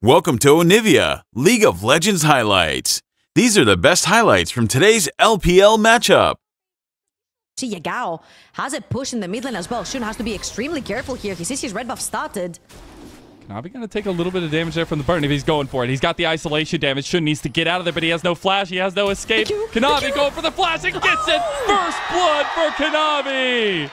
Welcome to Onivia, League of Legends highlights. These are the best highlights from today's LPL matchup. Yagao has it pushed in the mid lane as well. Shun has to be extremely careful here. He sees his red buff started. Kanavi going to take a little bit of damage there from the burn if he's going for it. He's got the isolation damage. Shun needs to get out of there, but he has no flash. He has no escape. Kanavi going for the flash and gets it. First blood for Kanavi.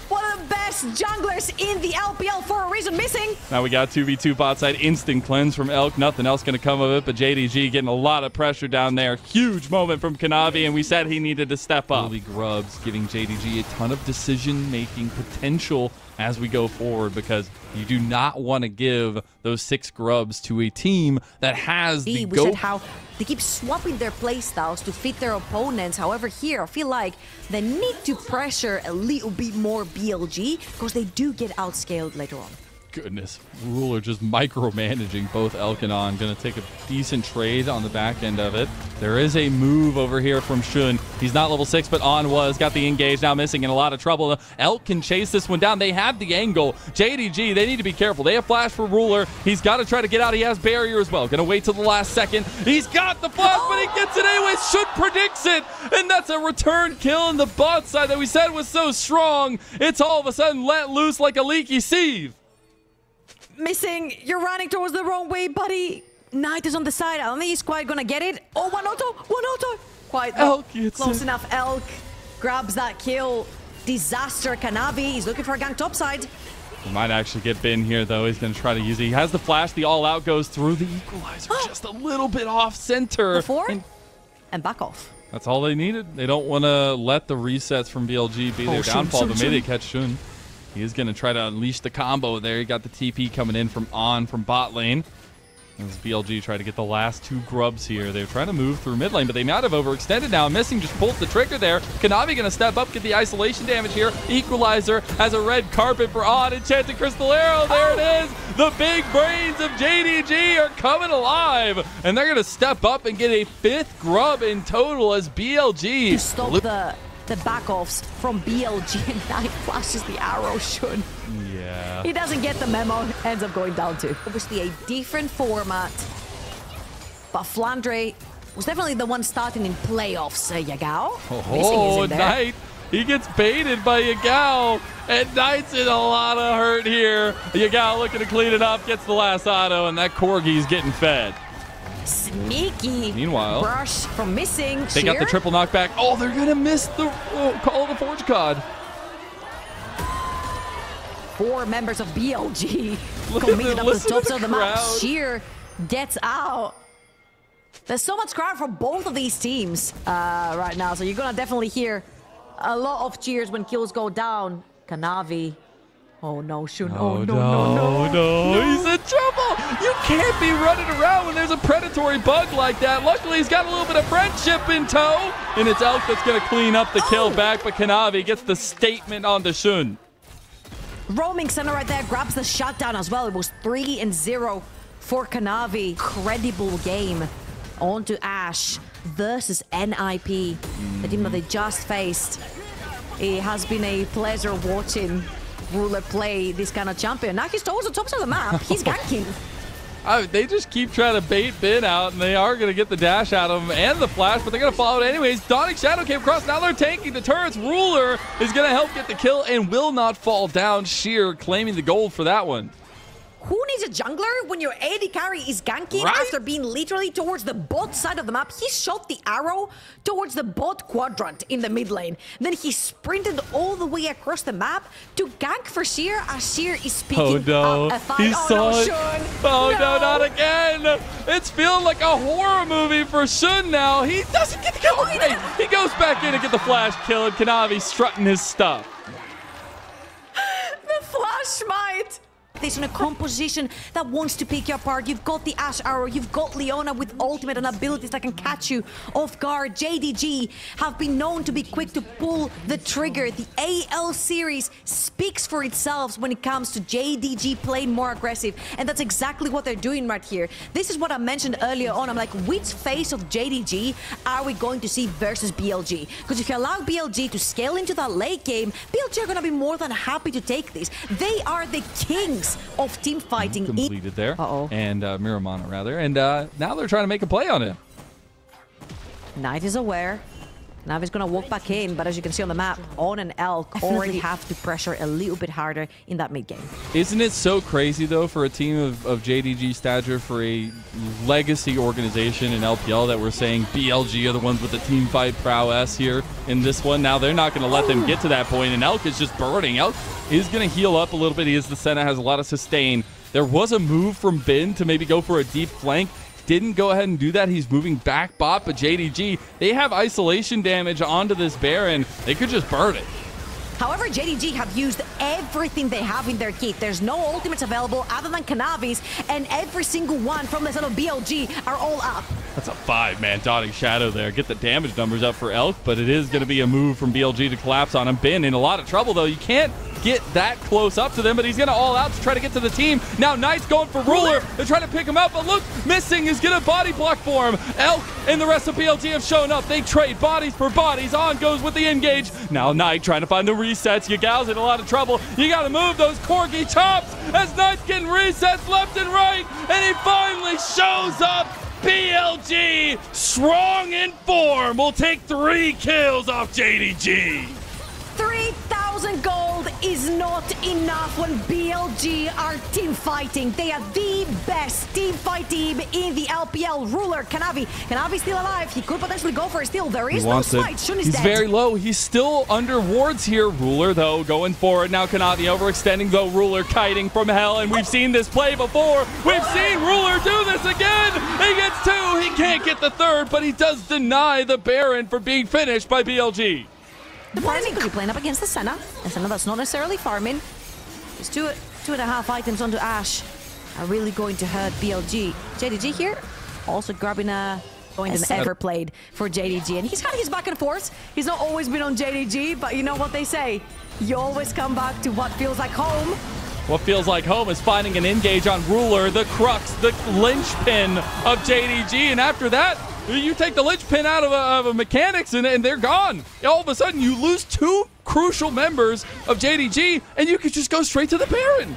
One of the best junglers in the LPL for a reason missing. Now we got 2v2 bot side. Instant cleanse from Elk. Nothing else going to come of it, but JDG getting a lot of pressure down there. Huge moment from Kanavi, and we said he needed to step up. Early grubs giving JDG a ton of decision-making potential as we go forward, because you do not want to give those 6 grubs to a team that has the We said how they keep swapping their playstyles to fit their opponents. However, here I feel like they need to pressure a little bit more BLG because they do get outscaled later on. Goodness, Ruler just micromanaging both Elk and On. Gonna take a decent trade on the back end of it. There is a move over here from Shun. He's not level 6, but On was. Got the engage, now missing, in a lot of trouble. Elk can chase this one down. They have the angle. JDG, they need to be careful. They have flash for Ruler. He's got to try to get out. He has barrier as well. Gonna wait till the last second. He's got the flash, but he gets it anyway. Shun predicts it, and that's a return kill in the bot side that we said was so strong. It's all of a sudden let loose like a leaky sieve. Missing, you're running towards the wrong way, buddy. Knight is on the side. I don't think he's quite gonna get it. Oh, one auto. Quite Elk close enough. Elk grabs that kill. Disaster. Kanavi, he's looking for a gank topside. He might actually get Bin here, though. He's going to try to use it. He has the flash. The all-out goes through the equalizer. Just a little bit off-center. And back off. That's all they needed. They don't want to let the resets from BLG be their downfall, but maybe they catch Shun. He is going to try to unleash the combo there. He got the TP coming in from bot lane. As BLG try to get the last 2 grubs here. They're trying to move through mid lane, but they might have overextended now. Missing just pulled the trigger there. Kanavi going to step up, get the isolation damage here. Equalizer has a red carpet for On. Enchanted Crystal Arrow. There it is. The big brains of JDG are coming alive. And they're going to step up and get a 5th grub in total as BLG. To stop the back-offs from BLG, and Knight flashes the arrow. Shun. Yeah. He doesn't get the memo, ends up going down too. Obviously a different format, but Flandre was definitely the one starting in playoffs. Yagao. Oh, Knight. He gets baited by Yagao, and Knight's in a lot of hurt here. Yagao looking to clean it up, gets the last auto, and that Corgi's getting fed. Sneaky. Meanwhile, brush from missing. They got the triple knockback. Oh, they're gonna miss the Call of the Forge God. 4 members of BLG Look committed at up the tops of the map. crowd. Sheer gets out. There's so much crowd for both of these teams right now, so you're gonna definitely hear a lot of cheers when kills go down. Kanavi. Oh no, Shun. Oh no. He's in trouble. You can't be running around when there's a predatory bug like that. Luckily, he's got a little bit of friendship in tow, and it's Elk that's going to clean up the kill back, but Kanavi gets the statement on the Shun. Roaming center right there grabs the shutdown as well. It was 3-0 for Kanavi. Credible game. On to Ash versus NIP, the team that they just faced. It has been a pleasure watching Ruler play this kind of champion. Now he's towards the tops of the map. He's ganking. They just keep trying to bait Bin out, and they are going to get the dash out of him and the flash, but they're going to follow it anyways. Dawning Shadow came across. Now they're tanking the turrets. Ruler is going to help get the kill and will not fall down. Sheer claiming the gold for that one. Who needs a jungler when your AD carry is ganking after being literally towards the bot side of the map? He shot the arrow towards the bot quadrant in the mid lane. Then he sprinted all the way across the map to gank for Sheer as Sheer is speaking. Oh no, he saw it. Oh no, not again. It's feeling like a horror movie for Shun now. He doesn't get the kill. He goes back in to get the flash kill, and Kanavi strutting his stuff. The flash smite. This in a composition that wants to pick you apart. You've got the Ash Arrow, you've got Leona with ultimate and abilities that can catch you off guard. JDG have been known to be quick to pull the trigger. The AL series speaks for itself when it comes to JDG playing more aggressive, and that's exactly what they're doing right here. This is what I mentioned earlier on. I'm like, which phase of JDG are we going to see versus BLG? Because if you allow BLG to scale into that late game, BLG are going to be more than happy to take this. They are the kings weeks of team fighting. Completed there. And Miramana, rather. And now they're trying to make a play on it. Knight is aware. Now he's going to walk back in, but as you can see on the map, On and Elk already have to pressure a little bit harder in that mid game. Isn't it so crazy, though, for a team of JDG stature, for a legacy organization in LPL, that we're saying BLG are the ones with the team fight prowess here in this one? Now they're not going to let them get to that point, and Elk is just burning. Elk is going to heal up a little bit. He is the Senna, has a lot of sustain. There was a move from Bin to maybe go for a deep flank. Didn't go ahead and do that. He's moving back bot, but JDG, they have isolation damage onto this Baron. They could just burn it. However, JDG have used everything they have in their kit. There's no ultimates available other than Kanavi's, and every single one from the side of BLG are all up. That's a 5-man dotting shadow there. Get the damage numbers up for Elk, but it is going to be a move from BLG to collapse on him. Bin in a lot of trouble, though. You can't get that close up to them, but he's going to all out to try to get to the team. Now Knight's going for Ruler. They're trying to pick him up, but look, missing is going to body block for him. Elk and the rest of BLG have shown up. They trade bodies for bodies. On goes with the engage. Now Knight trying to find the resets. Yagao's in a lot of trouble. You got to move those corgi chops as Knight's getting resets left and right, and he finally shows up. BLG, strong in form, will take 3 kills off JDG. 3,000 gold is not enough when BLG are team fighting. They are the best team fight team in the LPL. Ruler, Kanavi still alive. He could potentially go for a steal. There is no fight. Shun is He's dead. very low. He's still under wards here. Ruler, though, going for it. Now Kanavi overextending, though. Ruler kiting from hell, and we've seen this play before. We've seen Ruler do this again. He gets 2. He can't get the 3rd, but he does deny the Baron for being finished by BLG. The plan could be playing up against the Senna. A Senna that's not necessarily farming. Just 2.5 items onto Ashe are really going to hurt BLG. JDG here also grabbing a point and ever played for JDG. And he's had his back and forth. He's not always been on JDG, but you know what they say. You always come back to what feels like home. What feels like home is finding an engage on Ruler, the crux, the linchpin of JDG. And after that, you take the linchpin out of a mechanics and they're gone. All of a sudden, you lose 2 crucial members of JDG, and you could just go straight to the Baron.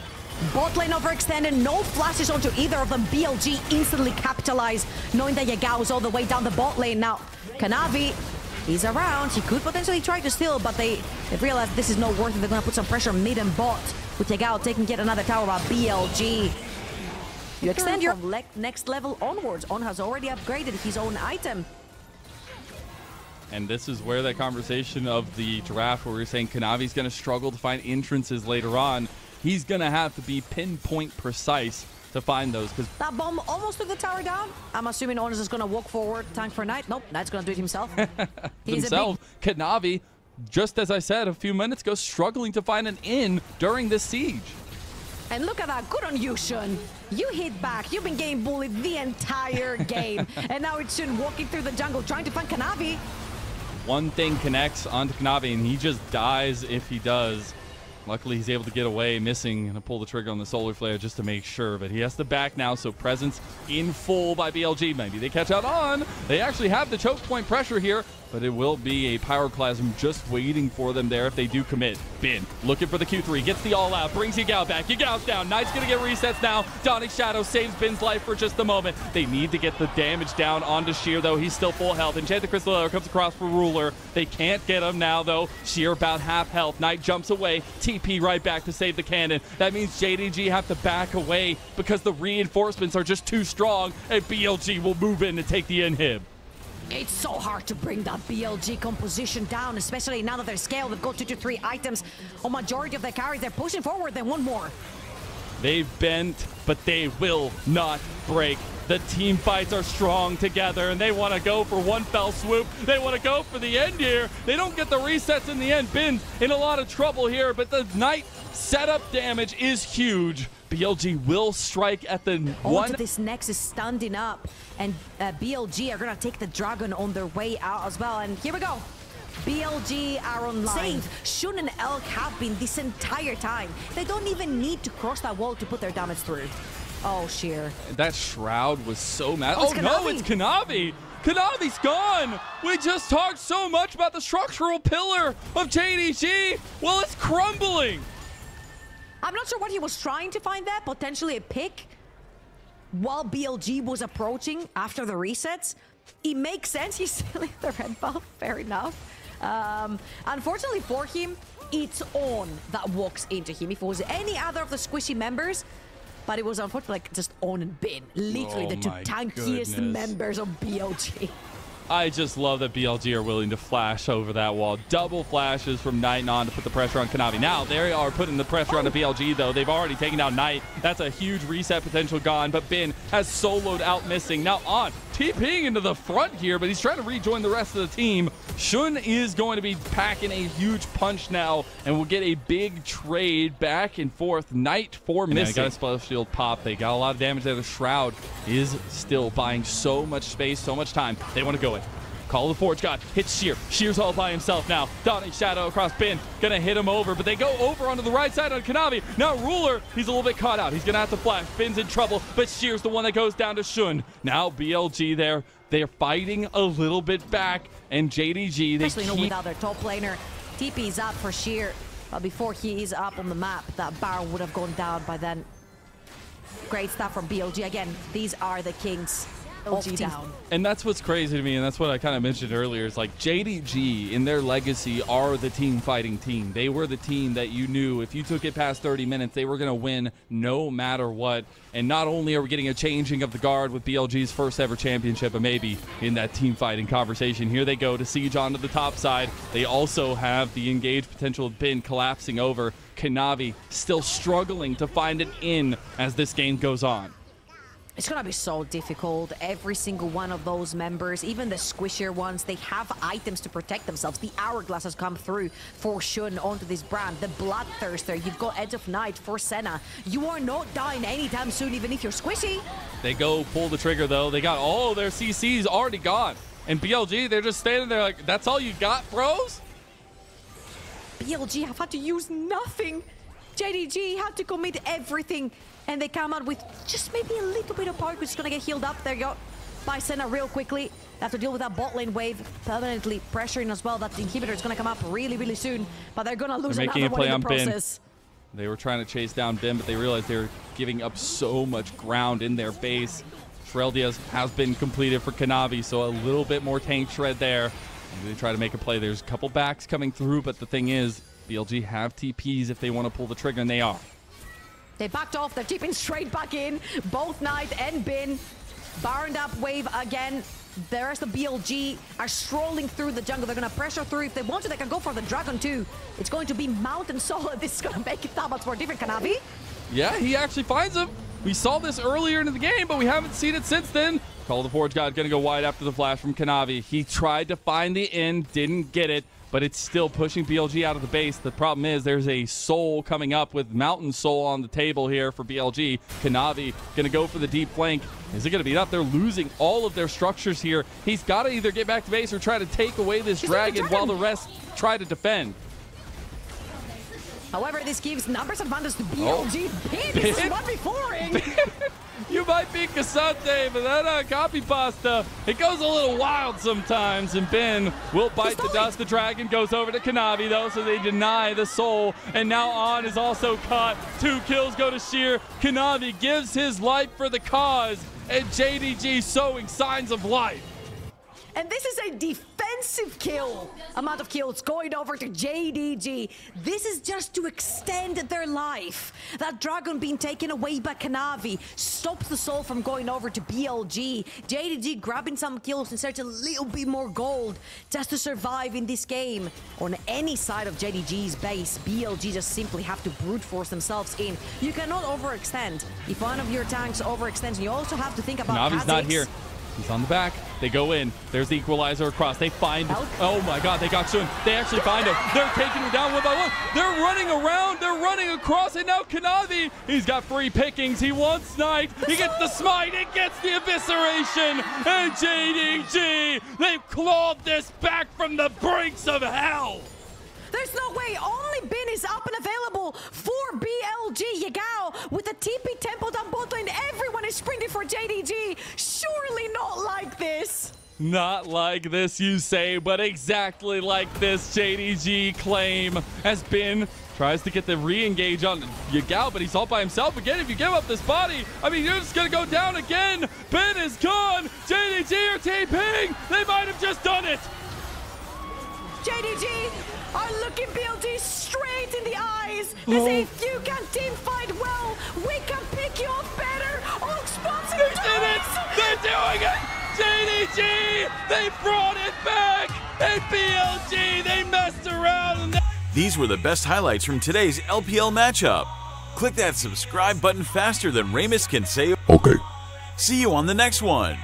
Bot lane overextended, no flashes onto either of them. BLG instantly capitalized, knowing that Yagao is all the way down the bot lane. Now, Kanavi, he's around. He could potentially try to steal, but they've realized this is not worth it. They're going to put some pressure mid and bot, with Yagao taking yet another tower by BLG. You extend your next level onwards. On has already upgraded his own item. And this is where that conversation of the draft where we're saying Kanavi's going to struggle to find entrances later on. He's going to have to be pinpoint precise to find those. Because that bomb almost took the tower down. I'm assuming On is just going to walk forward, tank for Knight. Nope, Knight's going to do it himself. Kanavi, just as I said a few minutes ago, struggling to find an in during this siege. And look at that. Good on you, Shun. You hit back. You've been getting bullied the entire game. And now it's Shun walking through the jungle trying to find Kanavi. One thing connects onto Kanavi, and he just dies if he does. Luckily, he's able to get away, missing, and pull the trigger on the solar flare just to make sure. But he has to back now, so presence in full by BLG. Maybe they catch out on. They actually have the choke point pressure here, but it will be a pyroclasm just waiting for them there if they do commit. Bin looking for the Q3, gets the all out, brings Yagao back. Yagao's down. Knight's going to get resets now. Dawning Shadow saves Bin's life for just a moment. They need to get the damage down onto Sheer, though. He's still full health. Enchanted Crystal Arrow comes across for Ruler. They can't get him now, though. Sheer about half health. Knight jumps away. TP right back to save the cannon. That means JDG have to back away because the reinforcements are just too strong, and BLG will move in and take the inhib. It's so hard to bring that BLG composition down, especially now that they're scaled. They've got 2 to 3 items on majority of their carries. They're pushing forward. They want more. They've bent, but they will not break. The team fights are strong together, and they want to go for one fell swoop. They want to go for the end here. They don't get the resets in the end. Bin's in a lot of trouble here, but the Knight setup damage is huge. BLG will strike at the one. This Nexus standing up, and BLG are going to take the Dragon on their way out as well. And here we go. BLG are online. Shun and Elk have been this entire time. They don't even need to cross that wall to put their damage through. Oh, Sheer. That Shroud was so mad. Oh, no, it's Kanavi. Kanavi's gone. We just talked so much about the structural pillar of JDG. Well, it's crumbling. I'm not sure what he was trying to find there. Potentially a pick while BLG was approaching after the resets. It makes sense. He's stealing the red buff. Fair enough. Unfortunately for him, it's On that walks into him. If it was any other of the squishy members, but it was unfortunately like just On and Bin. Literally the two tankiest members of BLG. I just love that BLG are willing to flash over that wall. Double flashes from Knight and On to put the pressure on Kanavi. Now, they are putting the pressure on the BLG, though. They've already taken down Knight. That's a huge reset potential gone, but Bin has soloed out missing. Now, On TPing into the front here, but he's trying to rejoin the rest of the team. Shun is going to be packing a huge punch now, and we'll get a big trade back and forth. Knight for missing. Got a splash shield pop. They got a lot of damage there. The Shroud is still buying so much space, so much time. They want to go in. Call the Forge God, hits Sheer. Sheer's all by himself now. Dawning Shadow across Bin, gonna hit him over, but they go over onto the right side on Kanavi. Now Ruler, he's a little bit caught out. He's gonna have to flash. Bin's in trouble, but Sheer's the one that goes down to Shun. Now BLG there. They're fighting a little bit back, and JDG, they especially without their top laner. TP's up for Sheer, but before he is up on the map, that Baron would have gone down by then. Great stuff from BLG. Again, these are the kings. LG down. And that's what's crazy to me, and that's what I kind of mentioned earlier, is like JDG in their legacy are the team fighting team. They were the team that you knew if you took it past 30 minutes, they were going to win no matter what. And not only are we getting a changing of the guard with BLG's first ever championship, but maybe in that team fighting conversation, here they go to siege onto the top side. They also have the engaged potential of Bin collapsing over. Kanavi still struggling to find an in as this game goes on. It's going to be so difficult. Every single one of those members, even the squishier ones, they have items to protect themselves. The Hourglass has come through for Shun onto this brand. The Bloodthirster, you've got Edge of Night for Senna. You are not dying anytime soon, even if you're squishy. They go pull the trigger, though. They got all their CCs already gone. And BLG, they're just standing there like, that's all you got, bros? BLG have had to use nothing. JDG had to commit everything. And they come out with just maybe a little bit of power, which is going to get healed up. There you go. By Senna real quickly. They have to deal with that bot lane wave, permanently pressuring as well. That inhibitor is going to come up really, really soon. But they're going to lose another one in the process. They were trying to chase down Bin, but they realized they were giving up so much ground in their base. Shreldias has been completed for Kanavi, so a little bit more tank shred there. They try to make a play. There's a couple backs coming through, but the thing is, BLG have TPs if they want to pull the trigger, and they are. They backed off. They're tipping straight back in. Both Knight and Bin. Barred up wave again. The rest of BLG are strolling through the jungle. They're going to pressure through. If they want to, they can go for the Dragon too. It's going to be Mountain Solid. This is going to make it that much more different. Kanavi? Yeah, he actually finds him. We saw this earlier in the game, but we haven't seen it since then. Call the Forge God going to go wide after the flash from Kanavi. He tried to find the end, didn't get it, but it's still pushing BLG out of the base. The problem is there's a Soul coming up with Mountain Soul on the table here for BLG. Kanavi going to go for the deep flank. Is it going to be enough? They're losing all of their structures here. He's got to either get back to base or try to take away this dragon while the rest try to defend. However, this gives numbers advantage to BLG. Bin is 1v4ing. You might be Cassante, but that copy pasta, it goes a little wild sometimes, and Bin will bite the dust. The dragon goes over to Kanavi, though, so they deny the soul, and now On is also caught. 2 kills go to Sheer. Kanavi gives his life for the cause, and JDG showing signs of life. And this is a defensive kill. Amount of kills going over to JDG. This is just to extend their life. That dragon being taken away by Kanavi stops the soul from going over to BLG. JDG grabbing some kills and search a little bit more gold just to survive in this game. On any side of JDG's base, BLG just simply have to brute force themselves in. You cannot overextend. If one of your tanks overextends, you also have to think about Kanavi's not here. He's on the back. They go in. There's the equalizer across. They find... Oh my god, they got Shun. They actually find him. They're taking him down one by one. They're running around. They're running across. And now Kanavi, he's got free pickings. He wants Knight. He gets the smite. It gets the evisceration. And JDG, they've clawed this back from the brinks of hell. There's no way. Only Bin is up and available for BLG. Yagao with the TP tempo down bot lane. Everyone is sprinting for JDG. Surely not like this. Not like this, you say, but exactly like this JDG claim has been Tries to get the re-engage on Yagao, but he's all by himself again. If you give up this body, I mean, you're just going to go down again. Ben is gone. JDG are TPing. They might have just done it. JDG are looking BLG straight in the eyes. They say, if you can team fight well, we can pick you up better. Oh, sponsor, they did it. They're doing it. JDG, they brought it back. And BLG, they messed around. These were the best highlights from today's LPL matchup. Click that subscribe button faster than Ramus can say, okay. See you on the next one.